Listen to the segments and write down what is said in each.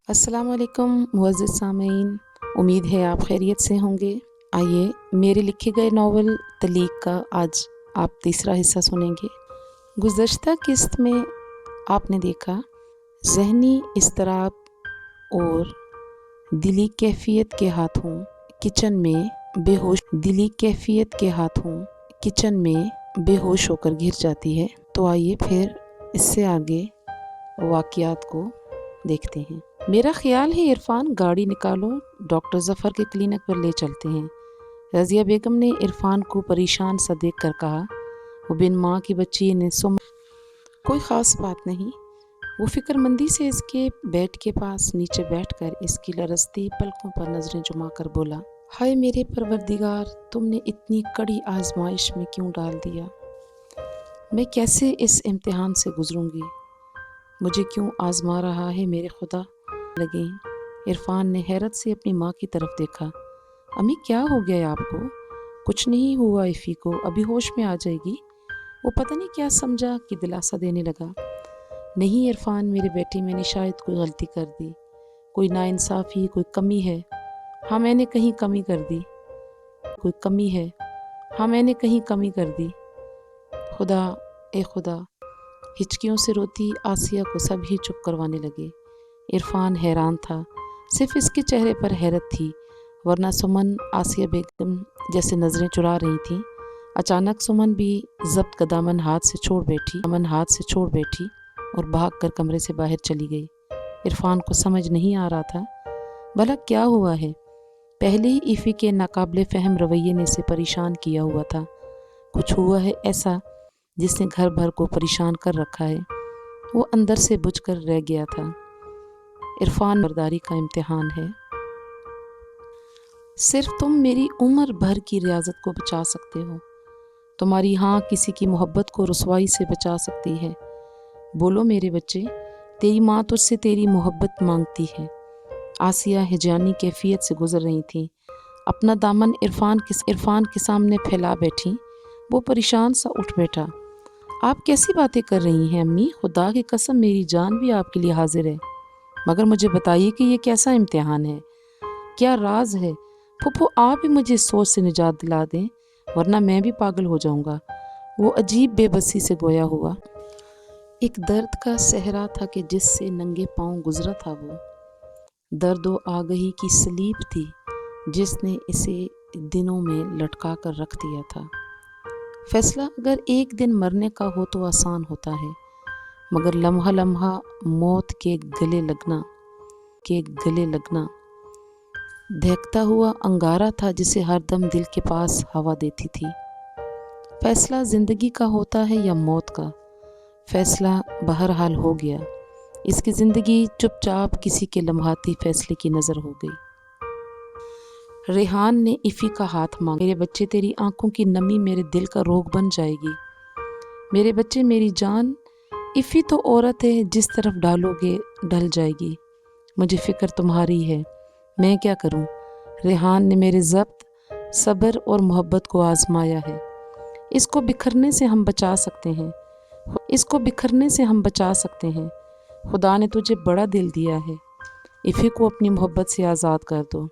अस्सलाम वालेकुम मुअज़्ज़िज़ सामीन, उम्मीद है आप खैरियत से होंगे। आइए मेरे लिखे गए नावल तलीक़ का आज आप तीसरा हिस्सा सुनेंगे। गुज़श्ता किस्त में आपने देखा ज़हनी इज़्तिराब और दिली कैफ़ियत के हाथों किचन में बेहोश होकर गिर जाती है। तो आइए फिर इससे आगे वाक़यात को देखते हैं। मेरा ख़्याल है इरफ़ान, गाड़ी निकालो, डॉक्टर ज़फ़र के क्लिनिक पर ले चलते हैं। रज़िया बेगम ने इरफ़ान को परेशान सा देख कर कहा। वो बिन माँ की बच्ची ने कोई ख़ास बात नहीं। वो फ़िक्रमंदी से इसके बेड के पास नीचे बैठकर इसकी लरज़ती पलकों पर नज़रें जुमा कर बोला, हाय मेरे परवरदिगार, तुमने इतनी कड़ी आजमाइश में क्यों डाल दिया। मैं कैसे इस इम्तिहान से गुज़रूँगी। मुझे क्यों आज़मा रहा है मेरे खुदा। लगे। इरफ़ान ने हैरत से अपनी माँ की तरफ देखा। अम्मी क्या हो गया आपको। कुछ नहीं हुआ इफ़ी को, अभी होश में आ जाएगी। वो पता नहीं क्या समझा कि दिलासा देने लगा। नहीं इरफ़ान मेरे बेटे, मैंने शायद कोई गलती कर दी, कोई नाइंसाफ़ी, कोई कमी है। हाँ मैंने कहीं कमी कर दी। खुदा ए खुदा। हिचकियों से रोती आसिया को सब ही चुप करवाने लगे। इरफ़ान हैरान था, सिर्फ इसके चेहरे पर हैरत थी, वरना सुमन आसिया बेगम जैसे नज़रें चुरा रही थीं। अचानक सुमन भी ज़ब्त का दामन हाथ से छोड़ बैठी और भागकर कमरे से बाहर चली गई। इरफ़ान को समझ नहीं आ रहा था भला क्या हुआ है। पहले ही इफ़ी के नाकाबिले फ़हम रवैये ने इसे परेशान किया हुआ था। कुछ हुआ है ऐसा जिसने घर भर को परेशान कर रखा है। वो अंदर से बुझ कर रह गया था। इरफ़ान बर्दारी का इम्तिहान है। सिर्फ तुम मेरी उम्र भर की रियाजत को बचा सकते हो। तुम्हारी हाँ किसी की मोहब्बत को रुसवाई से बचा सकती है। बोलो मेरे बच्चे, तेरी माँ तुझसे तेरी मोहब्बत मांगती है। आसिया हिजानी कैफियत से गुजर रही थी। अपना दामन इरफ़ान के सामने फैला बैठी। वो परेशान सा उठ बैठा। आप कैसी बातें कर रही हैं अम्मी, खुदा की कसम मेरी जान भी आपके लिए हाजिर है। मगर मुझे बताइए कि ये कैसा इम्तिहान है, क्या राज है। फूफू आप ही मुझे इस सोच से निजात दिला दें, वरना मैं भी पागल हो जाऊंगा। वो अजीब बेबसी से गोया हुआ। एक दर्द का सहरा था कि जिससे नंगे पांव गुजरा था वो। दर्द व आगही की सलीब थी जिसने इसे दिनों में लटका कर रख दिया था। फैसला अगर एक दिन मरने का हो तो आसान होता है, मगर लम्हा लम्हा मौत के गले लगना दहकता हुआ अंगारा था जिसे हर दम दिल के पास हवा देती थी। फैसला जिंदगी का होता है या मौत का। फैसला बहरहाल हो गया। इसकी जिंदगी चुपचाप किसी के लम्हाती फैसले की नज़र हो गई। रेहान ने इफ़ी का हाथ मांगा। मेरे बच्चे, तेरी आंखों की नमी मेरे दिल का रोग बन जाएगी। मेरे बच्चे, मेरी जान, इफ़ी तो औरत है, जिस तरफ डालोगे ढल जाएगी। मुझे फ़िक्र तुम्हारी है, मैं क्या करूं। रेहान ने मेरे ज़ब्त, सब्र और मोहब्बत को आजमाया है। इसको बिखरने से हम बचा सकते हैं। खुदा ने तुझे बड़ा दिल दिया है। इफ़ी को अपनी मोहब्बत से आज़ाद कर दो।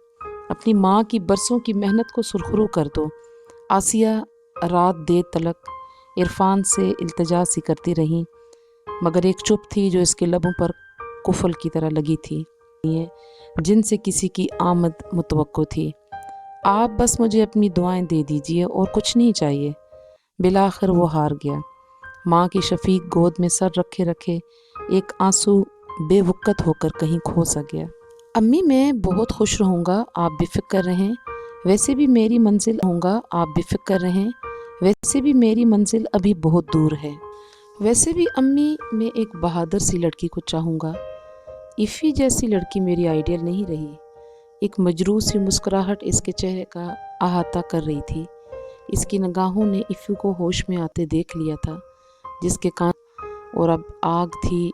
अपनी माँ की बरसों की मेहनत को सुरखरू कर दो। आसिया रात देर तलक इरफ़ान से इल्तिजा सी करती रही, मगर एक चुप थी जो इसके लबों पर कुफल की तरह लगी थी, जिनसे किसी की आमद मुतवक्को थी। आप बस मुझे अपनी दुआएं दे दीजिए और कुछ नहीं चाहिए। बिलाखिर वो हार गया। माँ की शफीक गोद में सर रखे रखे एक आंसू बेवक़्त होकर कहीं खो सा गया। अम्मी मैं बहुत खुश रहूँगा, आप बेफ़िक्र रहें। वैसे भी मेरी मंजिल अभी बहुत दूर है। वैसे भी अम्मी, मैं एक बहादुर सी लड़की को चाहूँगा। इफ़ी जैसी लड़की मेरी आइडियल नहीं रही। एक मजरूह सी मुस्कुराहट इसके चेहरे का अहाता कर रही थी। इसकी निगाहों ने इफ़ी को होश में आते देख लिया था, जिसके कान और अब आग थी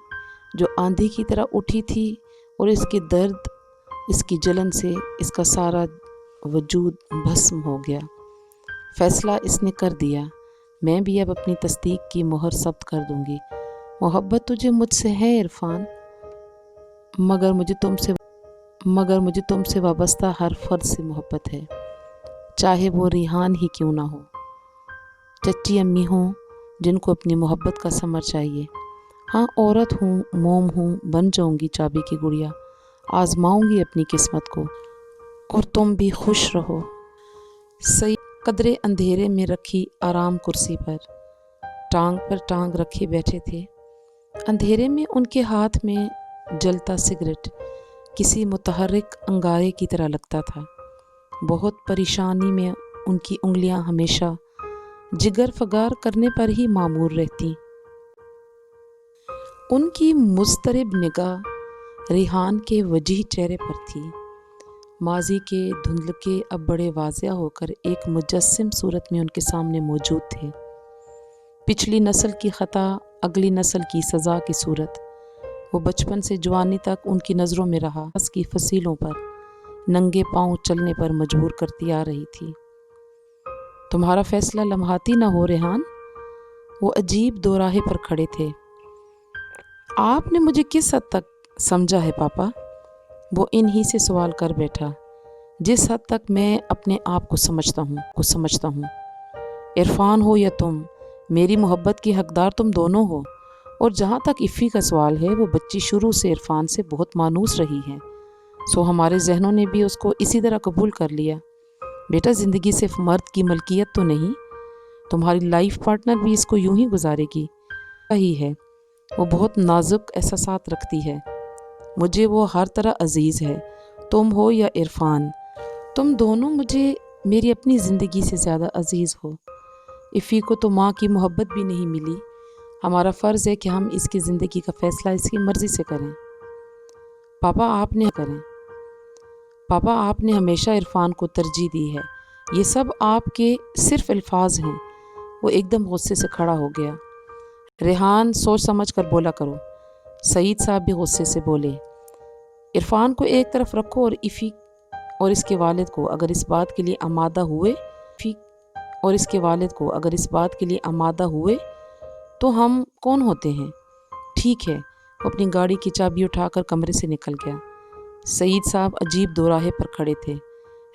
जो आंधी की तरह उठी थी, और इसके दर्द, इसकी जलन से इसका सारा वजूद भस्म हो गया। फैसला इसने कर दिया। मैं भी अब अपनी तस्दीक की मोहर सब्त कर दूंगी। मोहब्बत तुझे मुझसे है इरफ़ान। मगर मुझे तुमसे वाबस्ता हर फर्द से मोहब्बत है, चाहे वो रिहान ही क्यों ना हो। चच्ची अम्मी हों जिनको अपनी मोहब्बत का समर चाहिए। हाँ, औरत हूँ, मोम हूँ, बन जाऊँगी चाबी की गुड़िया, आजमाऊँगी अपनी किस्मत को, और तुम भी खुश रहो। सही कदरे अंधेरे में रखी आराम कुर्सी पर टांग रखे बैठे थे। अंधेरे में उनके हाथ में जलता सिगरेट किसी मुतहर्रिक अंगारे की तरह लगता था। बहुत परेशानी में उनकी उंगलियां हमेशा जिगर फगार करने पर ही मामूर रहती। उनकी मुस्तरिब निगाह रिहान के वजीह चेहरे पर थी। माजी के धुंधलके अब बड़े वाज़िया होकर एक मुजस्सिम सूरत में उनके सामने मौजूद थे। पिछली नस्ल की ख़ता, अगली नस्ल की सज़ा की सूरत। वो बचपन से जवानी तक उनकी नज़रों में रहा, की फसीलों पर नंगे पांव चलने पर मजबूर करती आ रही थी। तुम्हारा फैसला लम्हाती ना हो रेहान। वो अजीब दोराहे पर खड़े थे। आपने मुझे किस हद तक समझा है पापा? वो इन्हीं से सवाल कर बैठा, जिस हद तक मैं अपने आप को समझता हूँ। इरफान हो या तुम, मेरी मोहब्बत की हकदार तुम दोनों हो। और जहाँ तक इफ़ी का सवाल है, वो बच्ची शुरू से इरफान से बहुत मानूस रही है, सो हमारे जहनों ने भी उसको इसी तरह कबूल कर लिया। बेटा, ज़िंदगी सिर्फ मर्द की मलकियत तो नहीं, तुम्हारी लाइफ पार्टनर भी इसको यूं ही गुजारेगी ही है। वो बहुत नाजुक एहसासात रखती है। मुझे वो हर तरह अजीज़ है, तुम हो या इरफान। तुम दोनों मुझे मेरी अपनी ज़िंदगी से ज़्यादा अजीज़ हो। इफ़ी को तो माँ की मोहब्बत भी नहीं मिली। हमारा फ़र्ज़ है कि हम इसकी ज़िंदगी का फ़ैसला इसकी मर्ज़ी से करें। पापा, आपने हमेशा इरफान को तरजीह दी है। ये सब आपके सिर्फ अल्फाज हैं। वो एकदम गुस्से से खड़ा हो गया। रेहान, सोच समझ कर बोला करो। सईद साहब भी गुस्से से बोले। इरफान को एक तरफ रखो और इफ़ी और इसके वालिद को अगर इस बात के लिए आमादा हुए तो हम कौन होते हैं? ठीक है। वो अपनी गाड़ी की चाबी उठाकर कमरे से निकल गया। सईद साहब अजीब दोराहे पर खड़े थे।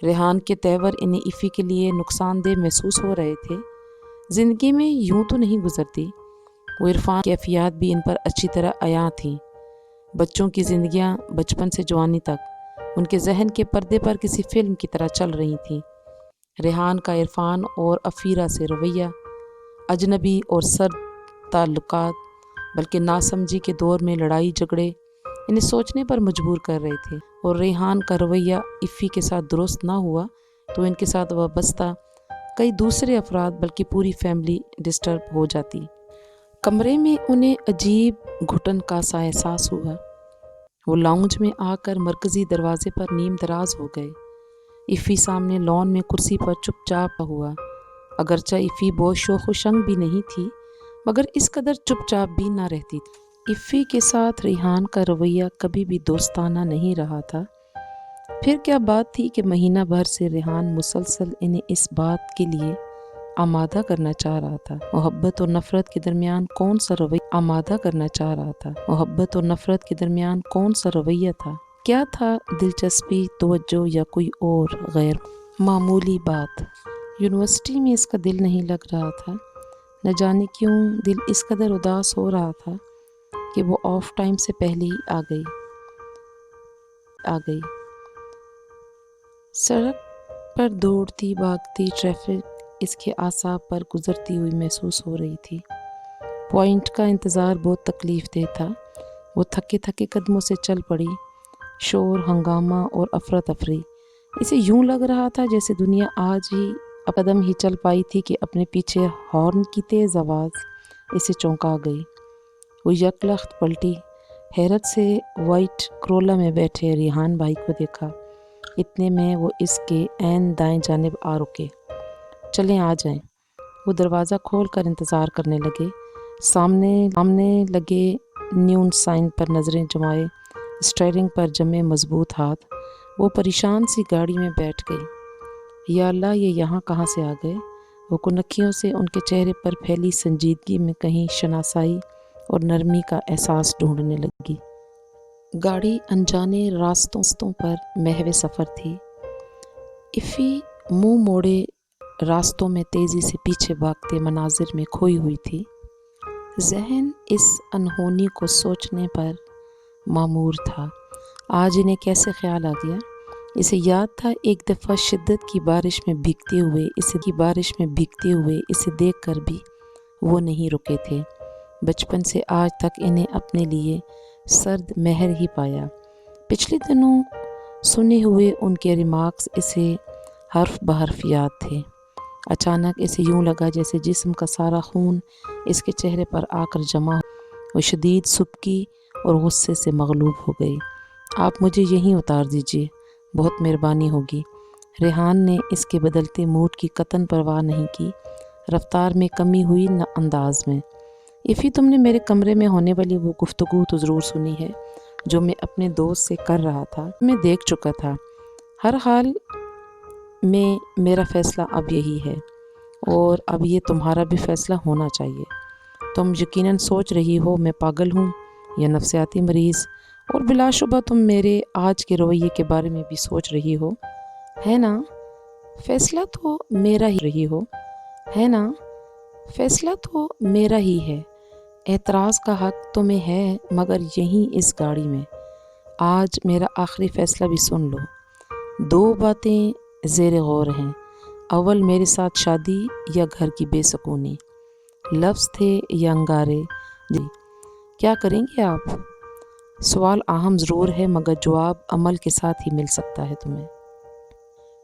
रेहान के तेवर इन्हें इफ़ी के लिए नुकसानदेह महसूस हो रहे थे। ज़िंदगी में यूं तो नहीं गुजरती। वो इरफान की कैफियत भी इन पर अच्छी तरह आया थी। बच्चों की ज़िंदगियां बचपन से जवानी तक उनके जहन के पर्दे पर किसी फिल्म की तरह चल रही थी। रेहान का इरफान और अफीरा से रवैया अजनबी और सर्द ताल्लुकात, बल्कि नासमझी के दौर में लड़ाई झगड़े इन्हें सोचने पर मजबूर कर रहे थे। और रेहान का रवैया इफ़ी के साथ दुरुस्त ना हुआ तो इनके साथ वाबस्ता कई दूसरे अफराद, बल्कि पूरी फैमिली डिस्टर्ब हो जाती। कमरे में उन्हें अजीब घुटन का सा एहसास हुआ। वो लाउंज में आकर मरकज़ी दरवाजे पर नीम दराज हो गए। इफ़ी सामने लॉन में कुर्सी पर चुपचाप हुआ। अगरचे इफ़ी बहुत शोख व शंग भी नहीं थी, मगर इस कदर चुपचाप भी ना रहती थी। इफ़ी के साथ रेहान का रवैया कभी भी दोस्ताना नहीं रहा था। फिर क्या बात थी कि महीना भर से रेहान मुसलसल इन्हें इस बात के लिए आमादा करना चाह रहा था। मोहब्बत और नफ़रत के दरमियान कौन सा रवैया था? क्या था दिलचस्पी, तवज्जो या कोई और गैर मामूली बात? यूनिवर्सिटी में इसका दिल नहीं लग रहा था। न जाने क्यों दिल इस कदर उदास हो रहा था कि वो ऑफ टाइम से पहले ही आ गई। सड़क पर दौड़ती भागती ट्रैफिक इसके आसाब पर गुजरती हुई महसूस हो रही थी। पॉइंट का इंतज़ार बहुत तकलीफ देह था। वो थके थके कदमों से चल पड़ी। शोर, हंगामा और अफरा तफरी, इसे यूं लग रहा था जैसे दुनिया आज ही कदम ही चल पाई थी कि अपने पीछे हॉर्न की तेज़ आवाज़ इसे चौंका गई। वो यकलख्त पलटी, हैरत से वाइट क्रोला में बैठे रिहान भाई को देखा। इतने में वो इसके ऐन दाएं जानिब आ रुके। चलें, आ जाएं। वो दरवाज़ा खोल कर इंतज़ार करने लगे। सामने लगे न्यून साइन पर नज़रें जमाए, स्टीयरिंग पर जमे मजबूत हाथ। वो परेशान सी गाड़ी में बैठ गई। या अल्लाह, ये यहाँ कहाँ से आ गए? वो कुनखियों से उनके चेहरे पर फैली संजीदगी में कहीं शनासाई और नरमी का एहसास ढूंढने लगी। गाड़ी अनजाने रास्तों पर महवे सफ़र थी। इफ़ी मुंह मोड़े रास्तों में तेज़ी से पीछे भागते मनाजिर में खोई हुई थी। जहन इस अनहोनी को सोचने पर मामूर था। आज इन्हें कैसे ख्याल आ गया? इसे याद था एक दफ़ा शिद्दत की बारिश में भीगते हुए इसे देखकर भी वो नहीं रुके थे। बचपन से आज तक इन्हें अपने लिए सर्द महर ही पाया। पिछले दिनों सुने हुए उनके रिमार्क्स इसे हर्फ बहर्फ याद थे। अचानक इसे यूं लगा जैसे जिस्म का सारा खून इसके चेहरे पर आकर जमा हो। वो शदीद सुबकी और गुस्से से मगलूब हो गई। आप मुझे यहीं उतार दीजिए, बहुत मेहरबानी होगी। रेहान ने इसके बदलते मूड की कतन परवाह नहीं की। रफ्तार में कमी हुई न अंदाज में। इफ़ी, तुमने मेरे कमरे में होने वाली वो गुफ्तगू तो ज़रूर सुनी है जो मैं अपने दोस्त से कर रहा था। मैं देख चुका था। हर हाल में मेरा फ़ैसला अब यही है और अब ये तुम्हारा भी फ़ैसला होना चाहिए। तुम यकीनन सोच रही हो मैं पागल हूँ या नफसियाती मरीज़, और बिलाशुबा तुम मेरे आज के रवैये के बारे में भी सोच रही हो, है ना? फ़ैसला तो मेरा ही है। एतराज़ का हक़ तुम्हें है, मगर यहीं इस गाड़ी में। आज मेरा आखिरी फ़ैसला भी सुन लो। 2 बातें ज़ेरे गौर हैं। अव्वल, मेरे साथ शादी या घर की बेसुकूनी। लफ्ज़ थे या अंगारे। जी, क्या करेंगे आप? सवाल अहम ज़रूर है, मगर जवाब अमल के साथ ही मिल सकता है तुम्हें।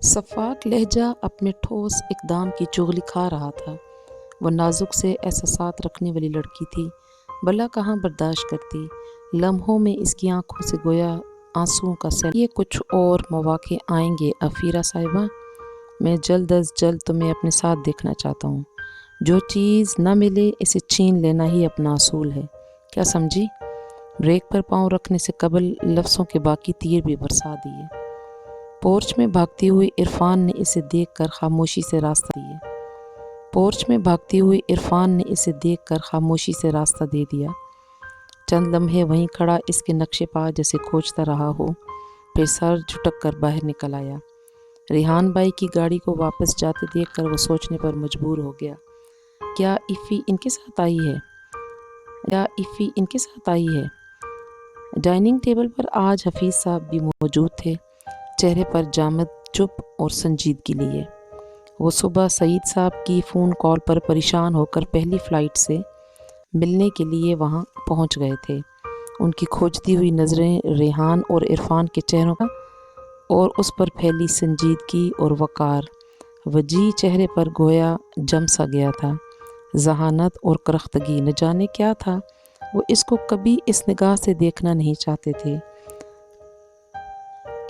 सफ़ाक लहजा अपने ठोस इक़दाम की चुगली खा रहा था। वो नाजुक से एहसासात रखने वाली लड़की थी, भला कहाँ बर्दाश्त करती। लम्हों में इसकी आंखों से गोया आंसुओं का सैल। ये कुछ और मौक़े आएंगे अफ़ीरा साहिबा। मैं जल्द अज़ जल्द तुम्हें अपने साथ देखना चाहता हूँ। जो चीज़ न मिले इसे छीन लेना ही अपना असूल है, क्या समझी? ब्रेक पर पाँव रखने से कबल लफ्ज़ों के बाकी तीर भी बरसा दिए। पोर्च में भागते हुए इरफान ने इसे देखकर खामोशी से रास्ता दे दिया। चंद लम्हे वहीं खड़ा इसके नक्शे पा जैसे खोजता रहा हो, फिर सर झुटक कर बाहर निकल आया। रेहान भाई की गाड़ी को वापस जाते देखकर वो सोचने पर मजबूर हो गया, क्या इफ़ी इनके साथ आई है? डाइनिंग टेबल पर आज हफीज़ साहब भी मौजूद थे, चेहरे पर जामद चुप और संजीदगी लिए। वो सुबह सईद साहब की फ़ोन कॉल पर परेशान होकर पहली फ़्लाइट से मिलने के लिए वहाँ पहुँच गए थे। उनकी खोजती हुई नज़रें रेहान और इरफान के चेहरों का और उस पर फैली संजीदगी और वक़ार वजी चेहरे पर गोया जम सा गया था। ज़हानत और करख्तगी न जाने क्या था। वो इसको कभी इस निगाह से देखना नहीं चाहते थे।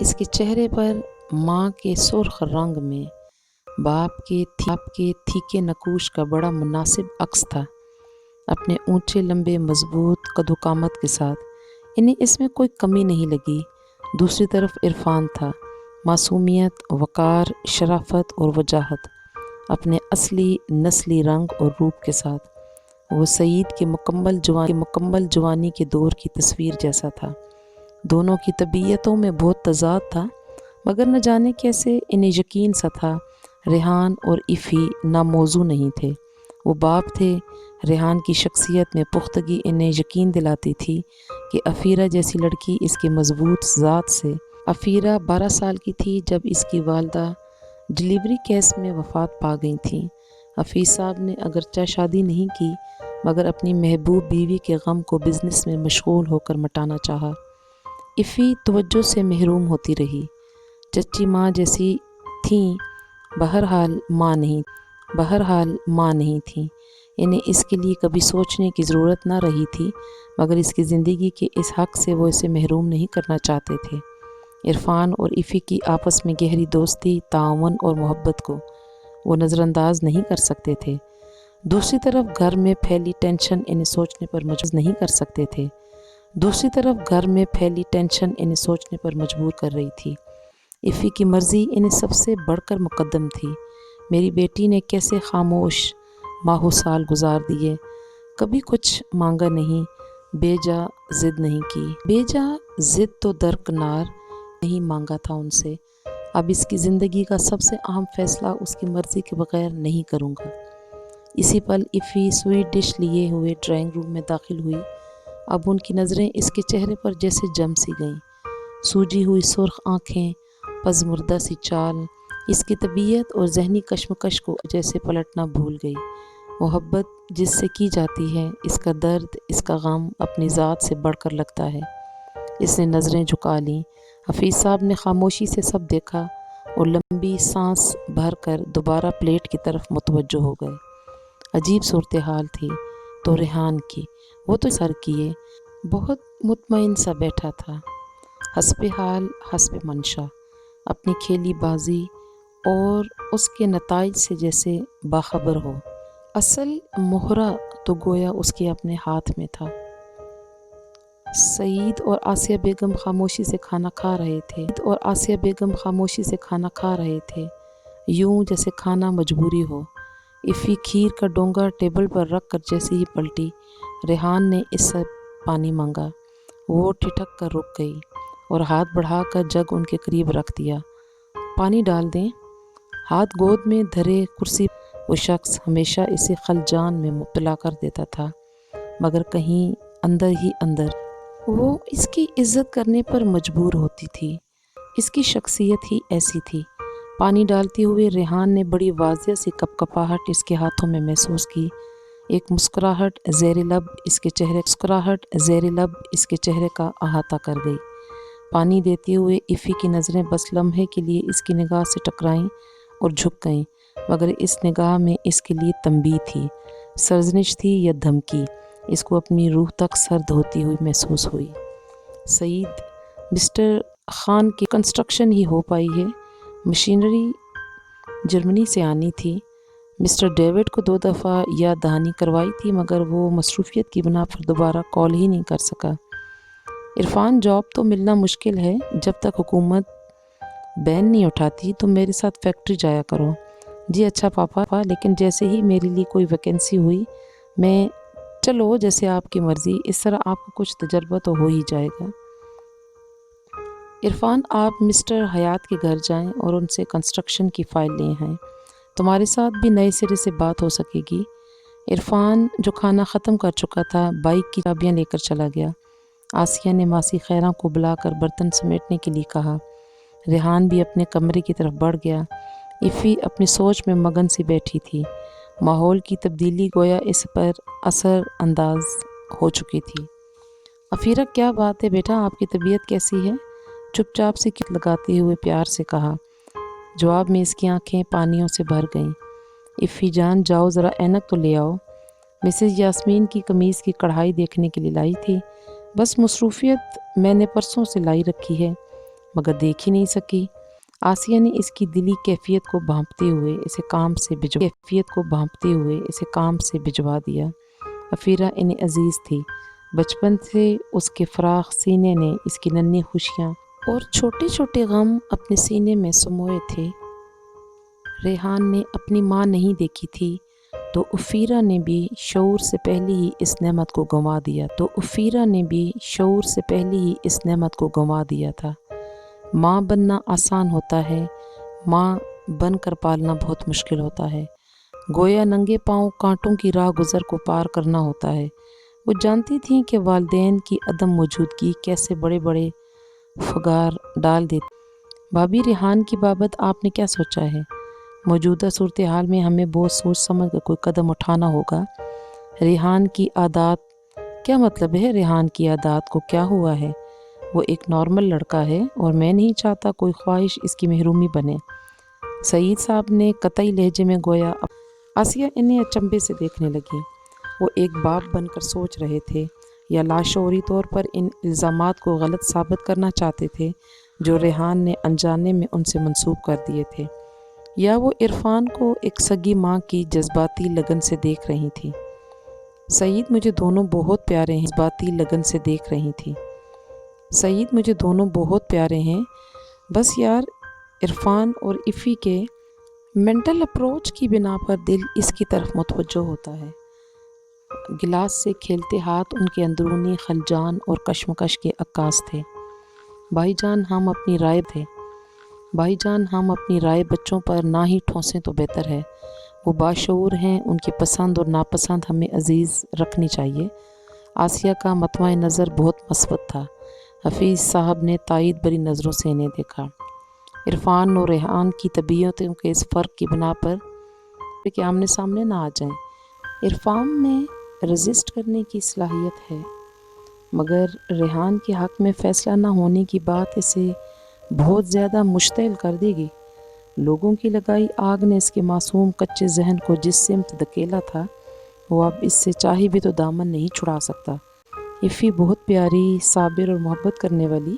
इसके चेहरे पर माँ के सुर्ख रंग में बाप के थीके नकूश का बड़ा मुनासिब अक्स था, अपने ऊंचे लंबे मजबूत कदोकामत के साथ। इन्हें इसमें कोई कमी नहीं लगी। दूसरी तरफ इरफान था, मासूमियत, वक़ार, शराफत और वजाहत, अपने असली नस्ली रंग और रूप के साथ। वो सईद के मुकम्मल जवानी के दौर की तस्वीर जैसा था। दोनों की तबीयतों में बहुत तज़ाद था, मगर न जाने कैसे इन्हें यकीन सा था रेहान और इफ़ी नामौजू नहीं थे। वो बाप थे। रेहान की शख्सियत में पुख्तगी इन्हें यकीन दिलाती थी कि अफ़ीरा जैसी लड़की इसके मजबूत ज़ात से। अफ़ीरा 12 साल की थी जब इसकी वालदा डिलीवरी केस में वफ़ात पा गई थी। हफीज़ साहब ने अगरचे शादी नहीं की, मगर अपनी महबूब बीवी के गम को बिज़नेस में मशगूल होकर मिटाना चाहा। इफ़ी तवज्जो से महरूम होती रही। चच्ची माँ जैसी थीं, बहरहाल माँ नहीं थी। इन्हें इसके लिए कभी सोचने की ज़रूरत ना रही थी, मगर इसकी ज़िंदगी के इस हक़ से वो इसे महरूम नहीं करना चाहते थे। इरफान और इफ़ी की आपस में गहरी दोस्ती, ताअवुन और मोहब्बत को वो नज़रअंदाज नहीं कर सकते थे। दूसरी तरफ घर में फैली टेंशन इन्हें सोचने पर मजबूर कर रही थी। इफ़ी की मर्ज़ी इन्हें सबसे बढ़कर मुकद्दम थी। मेरी बेटी ने कैसे खामोश माहो साल गुजार दिए, कभी कुछ मांगा नहीं, बेजा ज़िद नहीं की। बेजा ज़िद तो दरकिनार नहीं मांगा था उनसे। अब इसकी ज़िंदगी का सबसे अहम फैसला उसकी मर्ज़ी के बगैर नहीं करूँगा। इसी पल इफ़ी स्वीट डिश लिए हुए ड्राइंग रूम में दाखिल हुई। अब उनकी नज़रें इसके चेहरे पर जैसे जम सी गईं। सूजी हुई सुर्ख आँखें, पज़मुर्दा सी चाल, इसकी तबीयत और ज़हनी कश्मकश को जैसे पलटना भूल गई। मोहब्बत जिससे की जाती है, इसका दर्द, इसका गम अपनी ज़ात से बढ़कर लगता है। इसने नज़रें झुका लीं। हफीज़ साहब ने खामोशी से सब देखा और लंबी सांस भर कर दोबारा प्लेट की तरफ मुतवज्जो हो गए। अजीब सूरत हाल थी तो रेहान की। वो तो सर किए बहुत मुतमईन सा बैठा था, हस्बे हाल हस्बे मंशा, अपनी खेली बाजी और उसके नताइज से जैसे बाखबर हो। असल मोहरा तो गोया उसके अपने हाथ में था। सईद और आसिया बेगम खामोशी से खाना खा रहे थे, यूं जैसे खाना मजबूरी हो। इफ़ी खीर का डोंगा टेबल पर रख कर जैसे ही पलटी, रेहान ने इससे पानी मांगा। वो ठिठक कर रुक गई और हाथ बढ़ाकर जग उनके करीब रख दिया। पानी डाल दें? हाथ गोद में धरे कुर्सी। वो शख्स हमेशा इसे खलजान में मुब्तला कर देता था, मगर कहीं अंदर ही अंदर वो इसकी इज्जत करने पर मजबूर होती थी। इसकी शख्सियत ही ऐसी थी। पानी डालते हुए रेहान ने बड़ी वाज़ेह सी कपकपाहट इसके हाथों में महसूस की। एक मुस्कुराहट ज़ेरे लब इसके चेहरे का अहाता कर गई। पानी देते हुए इफ़ी की नज़रें बस लम्हे के लिए इसकी निगाह से टकराईं और झुक गईं, मगर इस निगाह में इसके लिए तंबीह थी, सरजनिश थी या धमकी। इसको अपनी रूह तक सर्द होती हुई महसूस हुई। सईद, मिस्टर खान की कंस्ट्रक्शन ही हो पाई है। मशीनरी जर्मनी से आनी थी। मिस्टर डेविड को 2 दफ़ा याद दहानी करवाई थी, मगर वो मसरूफियत की बिना पर दोबारा कॉल ही नहीं कर सका। इरफान, जॉब तो मिलना मुश्किल है। जब तक हुकूमत बैन नहीं उठाती तुम मेरे साथ फैक्ट्री जाया करो। जी अच्छा पापा, लेकिन जैसे ही मेरे लिए कोई वैकेंसी हुई मैं। चलो जैसे आपकी मर्ज़ी। इस तरह आपको कुछ तजर्बा तो हो ही जाएगा। इरफान, आप मिस्टर हयात के घर जाएं और उनसे कंस्ट्रक्शन की फ़ाइल ले आएं। तुम्हारे साथ भी नए सिरे से बात हो सकेगी। इरफान, जो खाना ख़त्म कर चुका था, बाइक की चाबियाँ लेकर चला गया। आसिया ने मासी खैरा को बुलाकर बर्तन समेटने के लिए कहा। रेहान भी अपने कमरे की तरफ बढ़ गया। इफ़ी अपनी सोच में मगन सी बैठी थी। माहौल की तब्दीली गोया इस पर असर अंदाज हो चुकी थी। अफीरा, क्या बात है बेटा, आपकी तबीयत कैसी है? चुपचाप से किट लगाते हुए प्यार से कहा। जवाब में इसकी आंखें पानियों से भर गईं। इफ़ी जान, जाओ ज़रा ऐनक तो ले आओ। मिसेस यास्मीन की कमीज़ की कढ़ाई देखने के लिए लाई थी। बस मसरूफियत मैंने परसों से लाई रखी है, मगर देख ही नहीं सकी। आसिया ने इसकी दिली कैफियत को भांपते हुए इसे काम से भिजवा दिया। अफीरा इन्हें अजीज़ थी। बचपन से उसके फराख सीने ने इसकी नन्ही खुशियाँ और छोटे छोटे गम अपने सीने में समोए थे। रेहान ने अपनी माँ नहीं देखी थी, तो अफीरा ने भी शऊर से पहले ही इस नेमत को गंवा दिया था। माँ बनना आसान होता है, माँ बनकर पालना बहुत मुश्किल होता है। गोया नंगे पाँव कांटों की राह गुज़र को पार करना होता है। वो जानती थी कि वालिदैन की अदम मौजूदगी कैसे बड़े बड़े फगार डाल देती। भाभी, रेहान की बाबत आपने क्या सोचा है? मौजूदा सूरत हाल में हमें बहुत सोच समझ कर कोई कदम उठाना होगा। रेहान की आदत, क्या मतलब है रेहान की आदत को? क्या हुआ है? वो एक नॉर्मल लड़का है और मैं नहीं चाहता कोई ख्वाहिश इसकी महरूमी बने। सईद साहब ने कतई लहजे में गोया। आसिया इन्हें अचंभे से देखने लगी। वो एक बाप बनकर सोच रहे थे या लाशौरी तौर पर इन इल्ज़ामात को गलत साबित करना चाहते थे जो रेहान ने अनजाने में उनसे मंसूब कर दिए थे, या वो इरफान को एक सगी माँ की जज्बाती लगन से देख रही थी। सईद, मुझे दोनों बहुत प्यारे हैं। बस यार, इरफान और इफ़ी के मेंटल अप्रोच की बिना पर दिल इसकी तरफ मुतवज्जो होता है। گلاس سے کھیلتے ہاتھ ان کے اندرونی خلجان اور کشمکش کے عکاس تھے۔ بھائی جان ہم اپنی رائے بچوں پر نہ ہی ٹھونسیں تو بہتر ہے۔ وہ باشعور ہیں، ان کی پسند اور ناپسند ہمیں عزیز رکھنی چاہیے۔ آسیہ کا مطمع نظر بہت مثبت تھا۔ حفیظ صاحب نے تائید بری نظروں سے انہیں دیکھا۔ عرفان اور ریحان کی طبیعتوں کے اس فرق کی بنا پر کہ آمنے سامنے نہ آ جائیں۔ عرفان میں رزسٹ کرنے کی صلاحیت ہے، مگر ریحان کے حق میں فیصلہ نہ ہونے کی بات اسے بہت زیادہ مشتعل کر دے گی۔ لوگوں کی لگائی آگ نے اس کے معصوم کچے ذہن کو جس سمت دھکیلا تھا، وہ اب اس سے چاہے بھی تو دامن نہیں چھڑا سکتا۔ ایفی بہت پیاری، صابر اور محبت کرنے والی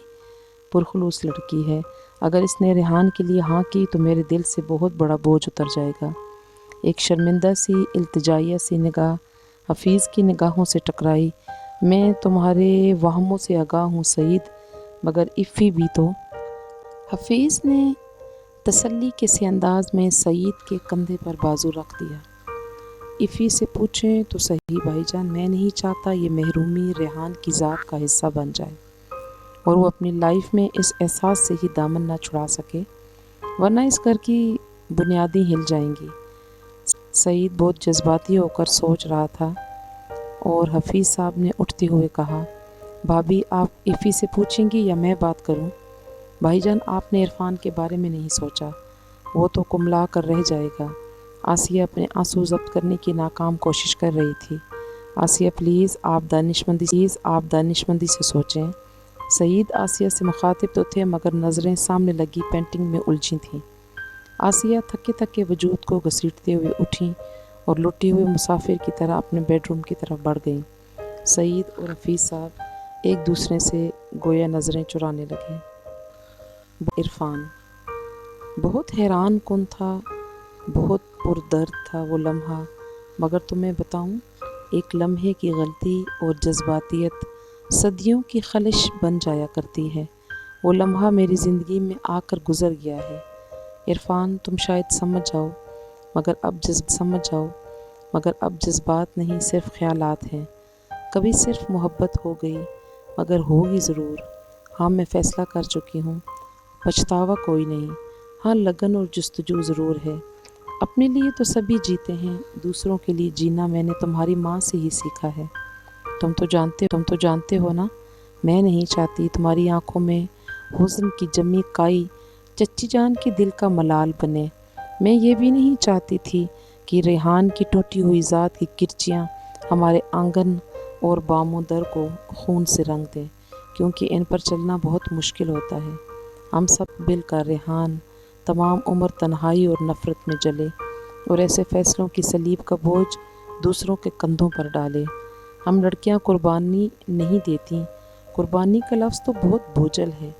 پرخلوص لڑکی ہے۔ اگر اس نے ریحان کے لیے ہاں کی تو میرے دل سے بہت بڑا بوجھ اتر جائے گا۔ ایک شرمندہ سی التجائیہ سی نگاہ حفیظ کی نگاہوں سے ٹکرائی۔ میں تمہارے وہموں سے آگاہ ہوں سعید، مگر ایفی بھی تو۔ حفیظ نے تسلی کے سے انداز میں سعید کے کندھے پر بازو رکھ دیا۔ ایفی سے پوچھیں تو صحیح بھائی جان، میں نہیں چاہتا یہ محرومی ریحان کی ذات کا حصہ بن جائے اور وہ اپنی لائف میں اس احساس سے ہی دامن نہ چھڑا سکے، ورنہ اس گھر کی بنیادیں ہل جائیں گی۔ سعید بہت جذباتی ہو کر سوچ رہا تھا اور حفیظ صاحب نے اٹھتے ہوئے کہا، بھابھی آپ ایفی سے پوچھیں گی یا میں بات کروں؟ بھائی جان آپ نے عرفان کے بارے میں نہیں سوچا، وہ تو کملا کر رہ جائے گا۔ آسیہ اپنے آنسو ضبط کرنے کی ناکام کوشش کر رہی تھی۔ آسیہ پلیز آپ دانشمندی سے سوچیں۔ سعید آسیہ سے مخاطب تو تھے مگر نظریں سامنے لگی پینٹنگ میں الجھی تھیں۔ آسیہ تھکے تھکے وجود کو گھسیٹتے ہوئے اٹھیں اور لٹے ہوئے مسافر کی طرح اپنے بیڈ روم کی طرف بڑھ گئیں۔ سعید اور حفیظ صاحب ایک دوسرے سے گویا نظریں چرانے لگے۔ عرفان بہت حیران کن تھا، بہت پردرد تھا وہ لمحہ، مگر تمہیں بتاؤں، ایک لمحے کی غلطی اور جذباتیت صدیوں کی خلش بن جایا کرتی ہے۔ وہ لمحہ میری زندگی میں آ کر گزر گیا ہے۔ عرفان تم شاید سمجھ جاؤ، مگر اب جذبات نہیں، صرف خیالات ہیں۔ کبھی صرف محبت ہو گئی، مگر ہوگی ضرور۔ ہاں میں فیصلہ کر چکی ہوں، پچھتاوا کوئی نہیں۔ ہاں لگن اور جستجو ضرور ہے۔ اپنے لیے تو سبھی جیتے ہیں، دوسروں کے لیے جینا میں نے تمہاری ماں سے ہی سیکھا ہے۔ تم تو جانتے ہو نا، میں نہیں چاہتی تمہاری آنکھوں میں حزن کی جمی کائی چچی جان کے دل کا ملال بنے۔ میں یہ بھی نہیں چاہتی تھی کہ ریحان کی ٹوٹی ہوئی ذات کی کرچیاں ہمارے آنگن اور بام و در کو خون سے رنگ دیں، کیونکہ ان پر چلنا بہت مشکل ہوتا ہے۔ ہم سب مل کر ریحان تمام عمر تنہائی اور نفرت میں جلے اور ایسے فیصلوں کی صلیب کا بوجھ دوسروں کے کندھوں پر ڈالے۔ ہم لڑکیاں قربانی نہیں دیتی، قربانی کا لفظ تو بہت بوجھل ہے۔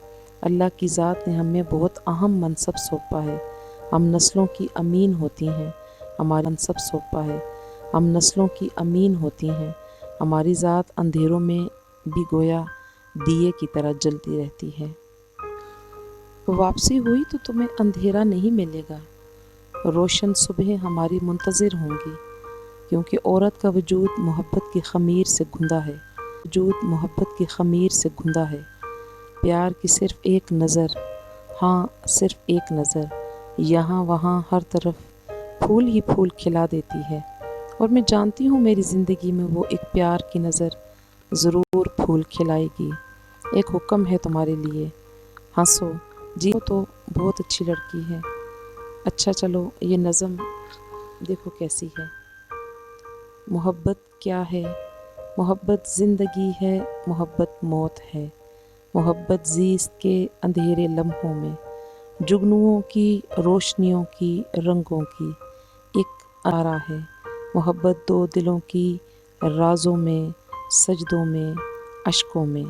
اللہ کی ذات نے ہمیں بہت اہم منصب سونپا ہے، ہم نسلوں کی امین ہوتی ہیں۔ ہماری ذات اندھیروں میں بھی گویا دیے کی طرح جلتی رہتی ہے۔ واپسی ہوئی تو تمہیں اندھیرا نہیں ملے گا، روشن صبحیں ہماری منتظر ہوں گی، کیونکہ عورت کا وجود محبت کی خمیر سے گھندا ہے۔ پیار کی صرف ایک نظر، ہاں صرف ایک نظر، یہاں وہاں ہر طرف پھول ہی پھول کھلا دیتی ہے، اور میں جانتی ہوں میری زندگی میں وہ ایک پیار کی نظر ضرور پھول کھلائے گی۔ ایک حکم ہے تمہارے لیے، ہنسو جی، وہ تو بہت اچھی لڑکی ہے۔ اچھا چلو یہ نظم دیکھو کیسی ہے۔ محبت کیا ہے؟ محبت زندگی ہے، محبت موت ہے، محبت زیست کے اندھیرے لمحوں میں، جگنوؤں کی روشنیوں کی رنگوں کی ایک آرا ہے۔ محبت دو دلوں کی رازوں میں، سجدوں میں، اشکوں میں،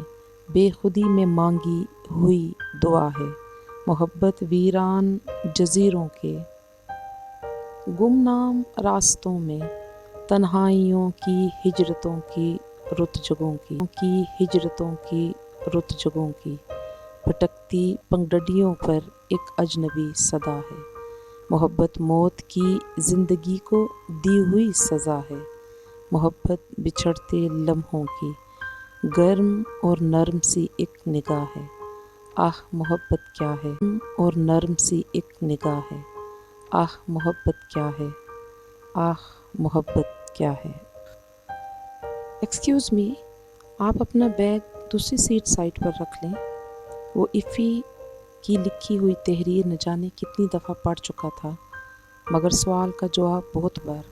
بے خودی میں مانگی ہوئی دعا ہے۔ محبت ویران جزیروں کے گمنام راستوں میں، تنہائیوں کی ہجرتوں کی رت جگہوں کی بھٹکتی پگڈنڈیوں پر ایک اجنبی صدا ہے۔ محبت موت کی زندگی کو دی ہوئی سزا ہے۔ मोहब्बत बिछड़ते लम्हों की, गर्म और नर्म सी एक निगाह है, आह मोहब्बत क्या है, और नर्म सी एक निगाह है, आह मोहब्बत क्या है, आह मोहब्बत क्या है। एक्सक्यूज़ मी, आप अपना बैग दूसरी सीट साइड पर रख लें। वो इफ़ी की लिखी हुई तहरीर न जाने कितनी दफ़ा पढ़ चुका था, मगर सवाल का जवाब बहुत बार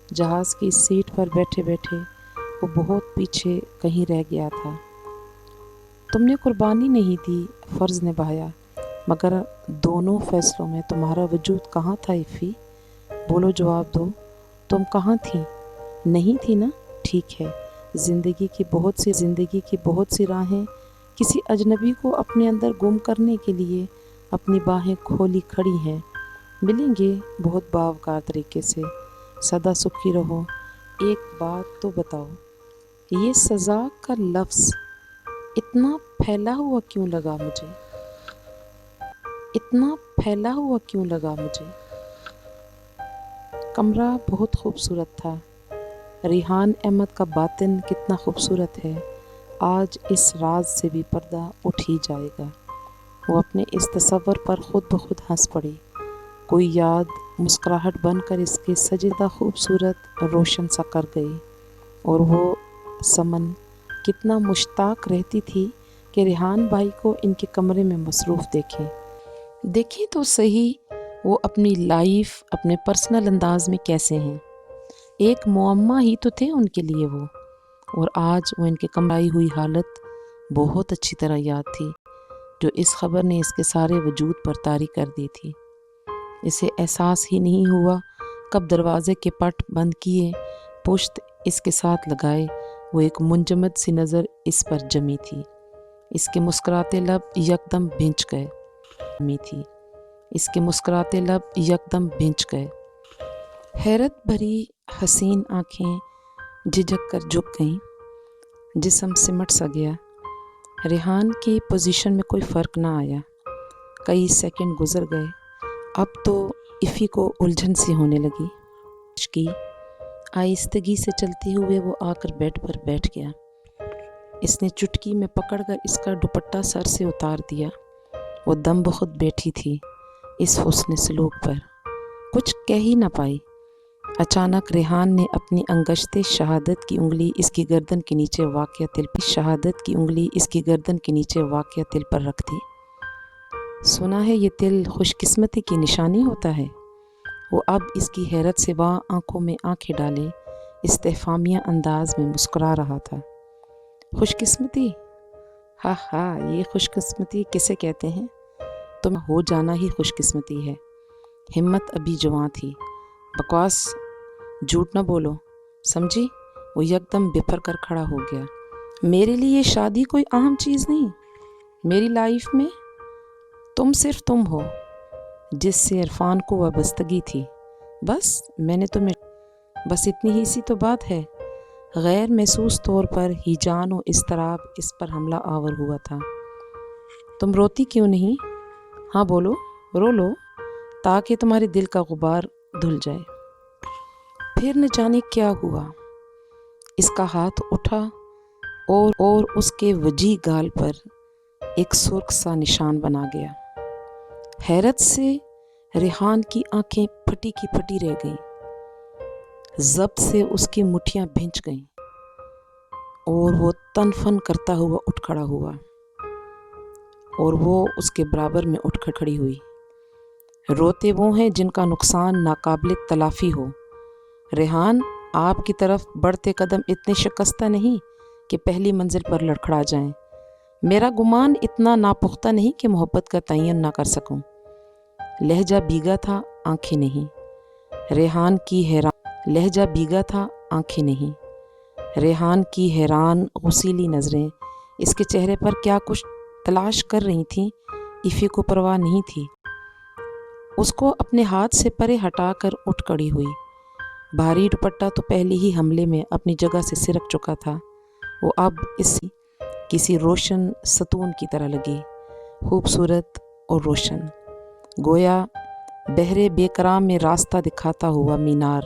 जहाज़ की सीट पर बैठे बैठे वो बहुत पीछे कहीं रह गया था। तुमने कुर्बानी नहीं दी, फ़र्ज़ निभाया, मगर दोनों फ़ैसलों में तुम्हारा वजूद कहाँ था इफ़ी? बोलो, जवाब दो, तुम कहाँ थी? नहीं थी ना? ठीक है, ज़िंदगी की बहुत सी राहें किसी अजनबी को अपने अंदर गुम करने के लिए अपनी बाहें खोली खड़ी हैं। मिलेंगे बहुत बावकार तरीके से, सदा सुखी रहो। एक बात तो बताओ, ये सज़ा का लफ्ज़ इतना फैला हुआ क्यों लगा मुझे? इतना फैला हुआ क्यों लगा मुझे? कमरा बहुत खूबसूरत था। रिहान अहमद का बातिन कितना खूबसूरत है, आज इस राज से भी पर्दा उठ ही जाएगा। वो अपने इस तसव्वुर पर खुद ब खुद हंस पड़ी। कोई याद मुस्कुराहट बनकर इसके सजीदा खूबसूरत रोशन सा कर गई, और वो समन कितना मुश्ताक रहती थी कि रिहान भाई को इनके कमरे में मसरूफ़ देखें तो सही वो अपनी लाइफ अपने पर्सनल अंदाज में कैसे हैं। एक मुअम्मा ही तो थे उनके लिए वो, और आज वो इनके कमाई हुई हालत बहुत अच्छी तरह याद थी, जो इस खबर ने इसके सारे वजूद पर तारी कर दी थी। इसे एहसास ही नहीं हुआ कब दरवाज़े के पट बंद किए, पुश्त इसके साथ लगाए, वो एक मुंजमद सी नज़र इस पर जमी थी। इसके मुस्कुराते लब यकदम भिंच गए। हैरत भरी हसीन आँखें झिझक कर झुक गईं, जिस्म सिमट सा गया। रिहान की पोजीशन में कोई फ़र्क ना आया। कई सेकंड गुजर गए। अब तो इफ़ी को उलझन सी होने लगी। की आहिस्तगी से चलते हुए वो आकर बेड पर बैठ गया। इसने चुटकी में पकड़कर इसका दुपट्टा सर से उतार दिया। वो दम बखुद बैठी थी इस हुस्न सलूक पर, कुछ कह ही ना पाई। अचानक रेहान ने अपनी अंगश्ते शहादत की उंगली इसकी गर्दन के नीचे वाक़या तिल पर रख दी। सुना है ये तिल खुशकिस्मती की निशानी होता है। वो अब इसकी हैरत से वहाँ आंखों में आंखें डाले इस्तेफामिया अंदाज में मुस्कुरा रहा था। खुशकिस्मती? हाँ, ये खुशकिस्मती किसे कहते हैं? तुम हो जाना ही खुशकिस्मती है। हिम्मत अभी जवां थी। बकवास झूठ न बोलो, समझी? वो यकदम बिफर कर खड़ा हो गया। मेरे लिए शादी कोई अहम चीज़ नहीं। मेरी लाइफ में तुम सिर्फ तुम हो, जिससे इरफान को वाबस्तगी थी। बस मैंने तुम्हें, बस इतनी ही सी तो बात है। गैर महसूस तौर पर हिजान और इस्तराब इस पर हमला आवर हुआ था। तुम रोती क्यों नहीं? हाँ बोलो, रो लो, ताकि तुम्हारे दिल का गुबार धुल जाए। फिर न जाने क्या हुआ, इसका हाथ उठा और उसके वजी गाल पर एक सुर्ख सा निशान बना गया। हैरत से रेहान की आंखें फटी की फटी रह गईं। ज़ब्त से उसकी मुट्ठियां भिंच गईं और वो तनफन करता हुआ उठ खड़ा हुआ, और वो उसके बराबर में उठ खड़ी हुई। रोते वो हैं जिनका नुकसान नाकाबिल तलाफ़ी हो। रेहान, आपकी तरफ बढ़ते कदम इतने शिकस्ता नहीं कि पहली मंजिल पर लड़खड़ा जाएं। मेरा गुमान इतना नापुख्ता नहीं कि मोहब्बत का तयन ना कर सकूं। लहजा भीगा था, आंखें नहीं। रेहान की हैरान गुसीली नज़रें इसके चेहरे पर क्या कुछ तलाश कर रही थीं। इफ़ी को परवाह नहीं थी। उसको अपने हाथ से परे हटाकर उठ खड़ी हुई। भारी दुपट्टा तो पहले ही हमले में अपनी जगह से सिरक चुका था। वो अब किसी रोशन सतून की तरह लगी, खूबसूरत और रोशन, गोया बहरे बेकराम में रास्ता दिखाता हुआ मीनार।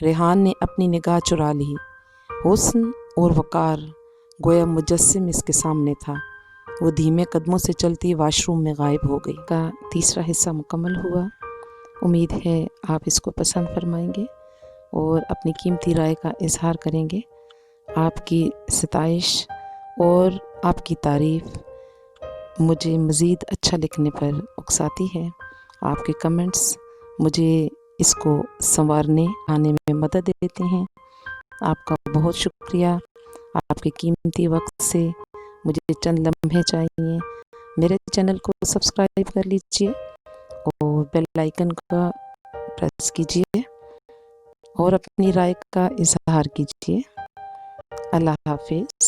रेहान ने अपनी निगाह चुरा ली। हुस्न और वक़ार गोया मुजस्सिम इसके सामने था। वो धीमे कदमों से चलती वॉशरूम में गायब हो गई। का तीसरा हिस्सा मुकम्मल हुआ। उम्मीद है आप इसको पसंद फरमाएंगे और अपनी कीमती राय का इजहार करेंगे। आपकी सिताइश और आपकी तारीफ़ मुझे मज़ीद अच्छा लिखने पर उकसाती है। आपके कमेंट्स मुझे इसको संवारने आने में मदद देते हैं। आपका बहुत शुक्रिया। आपके कीमती वक्त से मुझे चंद लम्हे चाहिए। मेरे चैनल को सब्सक्राइब कर लीजिए और बेल आइकन का प्रेस कीजिए और अपनी राय का इजहार कीजिए। अल्लाह हाफिज़।